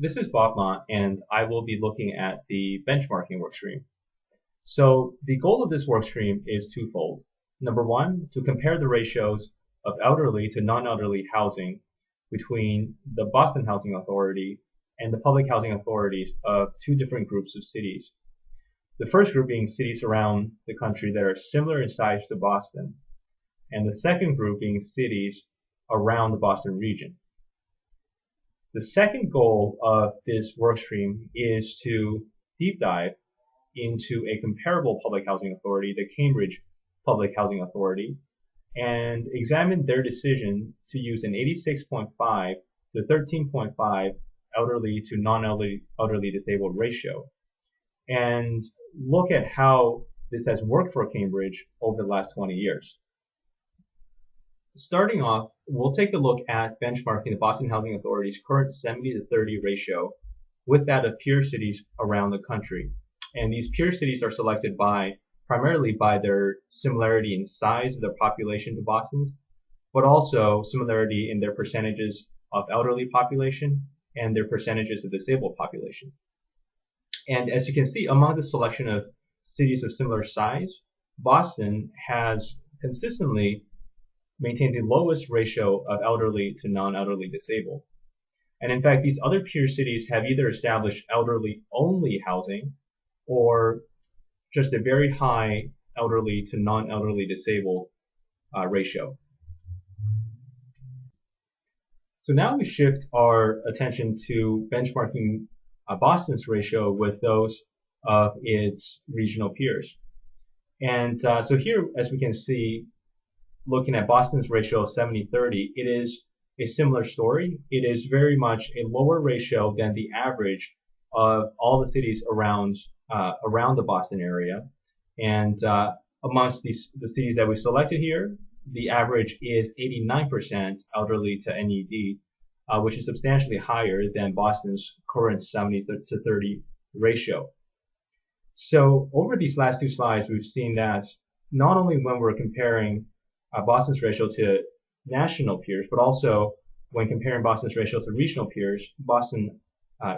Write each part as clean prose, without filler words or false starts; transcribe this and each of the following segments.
This is Bob Ma, and I will be looking at the benchmarking workstream. So the goal of this workstream is twofold. Number one, to compare the ratios of elderly to non-elderly housing between the Boston Housing Authority and the public housing authorities of two different groups of cities. The first group being cities around the country that are similar in size to Boston, and the second group being cities around the Boston region. The second goal of this workstream is to deep dive into a comparable public housing authority, the Cambridge Public Housing Authority, and examine their decision to use an 86.5 to 13.5 elderly to non-elderly disabled ratio, and look at how this has worked for Cambridge over the last 20 years. Starting off, we'll take a look at benchmarking the Boston Housing Authority's current 70-to-30 ratio with that of peer cities around the country. And these peer cities are selected primarily by their similarity in size of their population to Boston's, but also similarity in their percentages of elderly population and their percentages of disabled population. And as you can see, among the selection of cities of similar size, Boston has consistently maintain the lowest ratio of elderly to non-elderly disabled. And in fact, these other peer cities have either established elderly-only housing or just a very high elderly to non-elderly disabled ratio. So now we shift our attention to benchmarking Boston's ratio with those of its regional peers. And so here, as we can see, looking at Boston's ratio of 70-30, it is a similar story. It is very much a lower ratio than the average of all the cities around the Boston area. And amongst the cities that we selected here, the average is 89% elderly to NED, which is substantially higher than Boston's current 70-to-30 ratio. So over these last two slides, we've seen that not only when we're comparing Boston's ratio to national peers, but also when comparing Boston's ratio to regional peers, Boston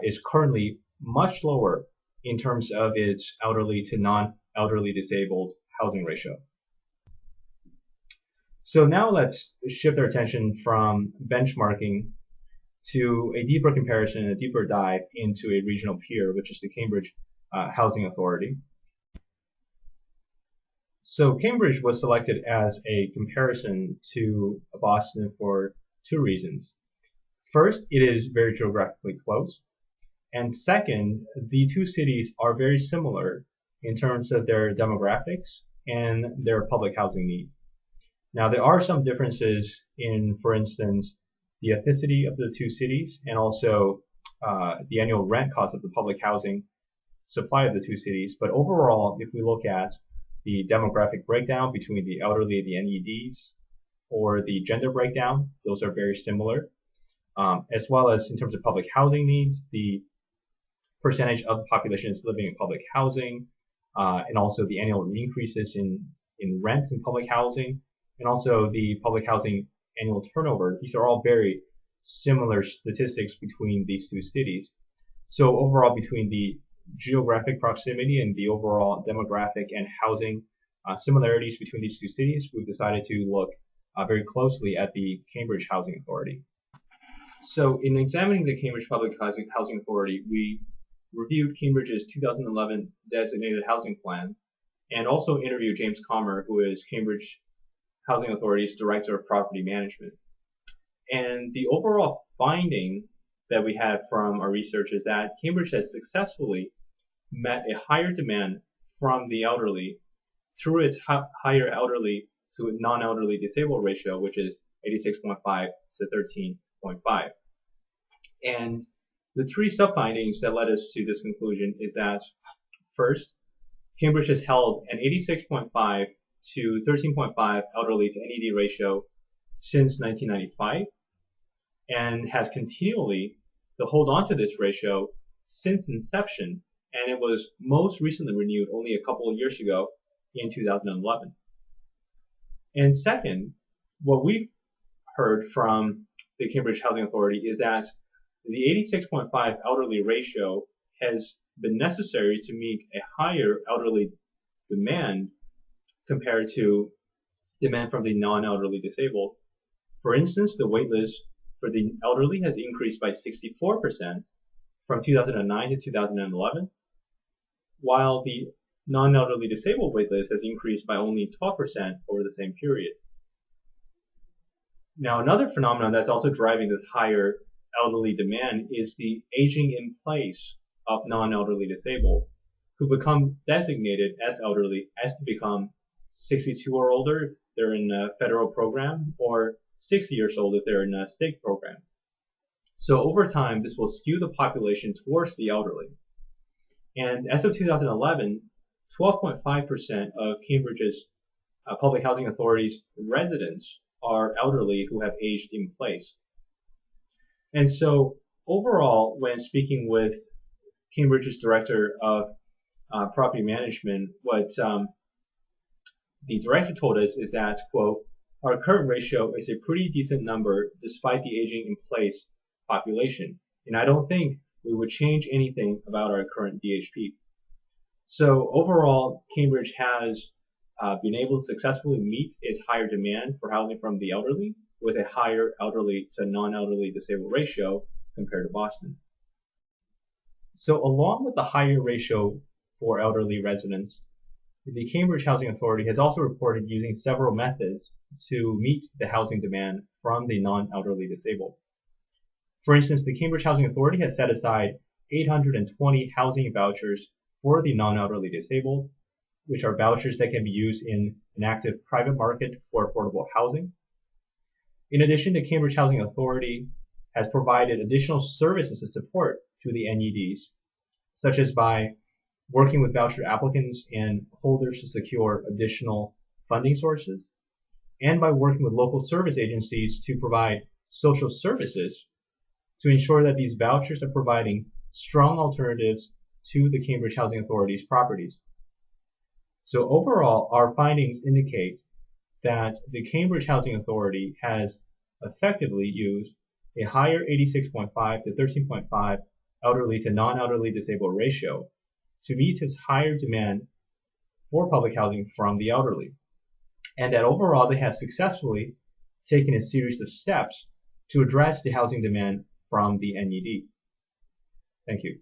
is currently much lower in terms of its elderly to non-elderly disabled housing ratio. So now let's shift our attention from benchmarking to a deeper comparison, a deeper dive into a regional peer, which is the Cambridge Housing Authority. So Cambridge was selected as a comparison to Boston for two reasons. First, it is very geographically close. And second, the two cities are very similar in terms of their demographics and their public housing needs. Now, there are some differences in, for instance, the ethnicity of the two cities and also the annual rent cost of the public housing supply of the two cities. But overall, if we look at the demographic breakdown between the elderly and the NEDs, or the gender breakdown, those are very similar, as well as in terms of public housing needs, the percentage of the population is living in public housing, and also the annual increases in rents in public housing, and also the public housing annual turnover. These are all very similar statistics between these two cities. So overall, between the geographic proximity and the overall demographic and housing similarities between these two cities, we've decided to look very closely at the Cambridge Housing Authority. So in examining the Cambridge Public Housing Authority, we reviewed Cambridge's 2011 Designated Housing Plan and also interviewed James Comer, who is Cambridge Housing Authority's Director of Property Management. And the overall finding that we had from our research is that Cambridge has successfully met a higher demand from the elderly through its higher elderly to non-elderly disabled ratio, which is 86.5 to 13.5. And the three sub-findings that led us to this conclusion is that, first, Cambridge has held an 86.5 to 13.5 elderly to NED ratio since 1995 and has continually to hold on to this ratio since inception, and it was most recently renewed only a couple of years ago in 2011. And second, what we've heard from the Cambridge Housing Authority is that the 86.5 elderly ratio has been necessary to meet a higher elderly demand compared to demand from the non-elderly disabled. For instance, the waitlist for the elderly has increased by 64% from 2009 to 2011, while the non-elderly disabled waitlist has increased by only 12% over the same period. Now, another phenomenon that's also driving this higher elderly demand is the aging in place of non-elderly disabled, who become designated as elderly as to become 62 or older if they're in a federal program, or 60 years old if they're in a state program. So over time, this will skew the population towards the elderly. And as of 2011, 12.5% of Cambridge's Public Housing Authority's residents are elderly who have aged in place. And so overall, when speaking with Cambridge's Director of Property Management, what the director told us is that, quote, our current ratio is a pretty decent number despite the aging in place population, and I don't think we would change anything about our current DHP. So overall, Cambridge has been able to successfully meet its higher demand for housing from the elderly with a higher elderly to non-elderly disabled ratio compared to Boston. So along with the higher ratio for elderly residents, the Cambridge Housing Authority has also reported using several methods to meet the housing demand from the non-elderly disabled. For instance, the Cambridge Housing Authority has set aside 820 housing vouchers for the non-elderly disabled, which are vouchers that can be used in an active private market for affordable housing. In addition, the Cambridge Housing Authority has provided additional services and support to the NEDs, such as by working with voucher applicants and holders to secure additional funding sources, and by working with local service agencies to provide social services to ensure that these vouchers are providing strong alternatives to the Cambridge Housing Authority's properties. So overall, our findings indicate that the Cambridge Housing Authority has effectively used a higher 86.5 to 13.5 elderly to non-elderly disabled ratio to meet its higher demand for public housing from the elderly, and that overall they have successfully taken a series of steps to address the housing demand from the NED. Thank you.